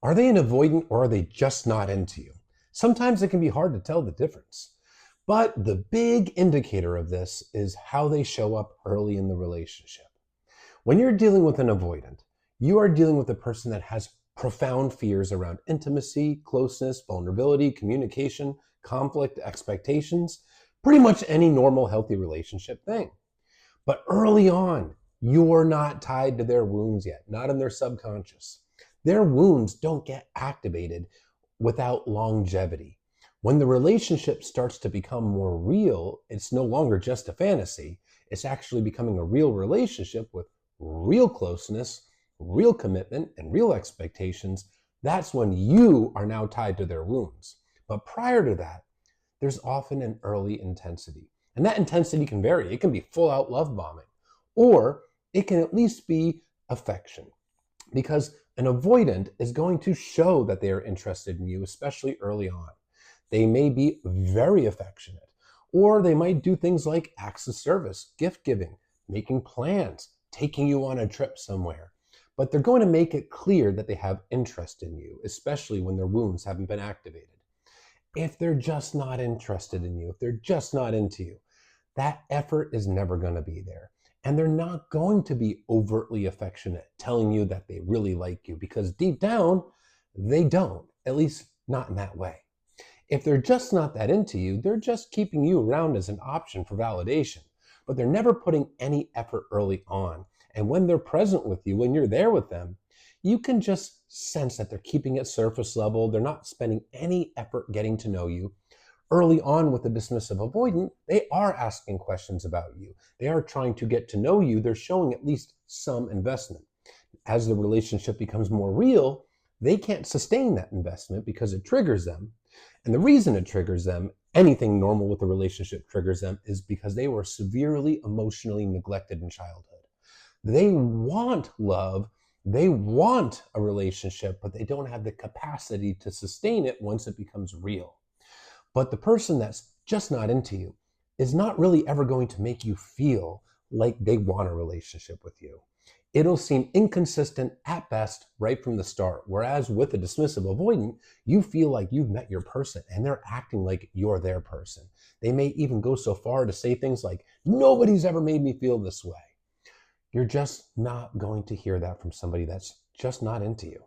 Are they an avoidant or are they just not into you? Sometimes it can be hard to tell the difference. But the big indicator of this is how they show up early in the relationship. When you're dealing with an avoidant, you are dealing with a person that has profound fears around intimacy, closeness, vulnerability, communication, conflict, expectations, pretty much any normal, healthy relationship thing. But early on, you're not tied to their wounds yet, not in their subconscious. Their wounds don't get activated without longevity. When the relationship starts to become more real, it's no longer just a fantasy. It's actually becoming a real relationship with real closeness, real commitment, and real expectations. That's when you are now tied to their wounds. But prior to that, there's often an early intensity. And that intensity can vary. It can be full out love bombing, or it can at least be affection. Because an avoidant is going to show that they are interested in you, especially early on. They may be very affectionate, or they might do things like acts of service, gift giving, making plans, taking you on a trip somewhere. But they're going to make it clear that they have interest in you, especially when their wounds haven't been activated. If they're just not interested in you, if they're just not into you, that effort is never going to be there. And they're not going to be overtly affectionate, telling you that they really like you, because deep down, they don't, at least not in that way. If they're just not that into you, they're just keeping you around as an option for validation, but they're never putting any effort early on. And when they're present with you, when you're there with them, you can just sense that they're keeping it surface level. They're not spending any effort getting to know you. Early on with the dismissive avoidant, they are asking questions about you. They are trying to get to know you. They're showing at least some investment. As the relationship becomes more real, they can't sustain that investment because it triggers them. And the reason it triggers them, anything normal with a relationship triggers them, is because they were severely emotionally neglected in childhood. They want love, they want a relationship, but they don't have the capacity to sustain it once it becomes real. But the person that's just not into you is not really ever going to make you feel like they want a relationship with you. It'll seem inconsistent at best right from the start. Whereas with a dismissive avoidant, you feel like you've met your person and they're acting like you're their person. They may even go so far to say things like, nobody's ever made me feel this way. You're just not going to hear that from somebody that's just not into you.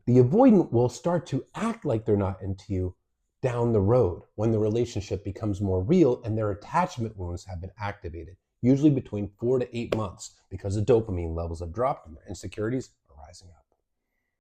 The avoidant will start to act like they're not into you down the road when the relationship becomes more real and their attachment wounds have been activated, usually between 4 to 8 months, because the dopamine levels have dropped and their insecurities are rising up.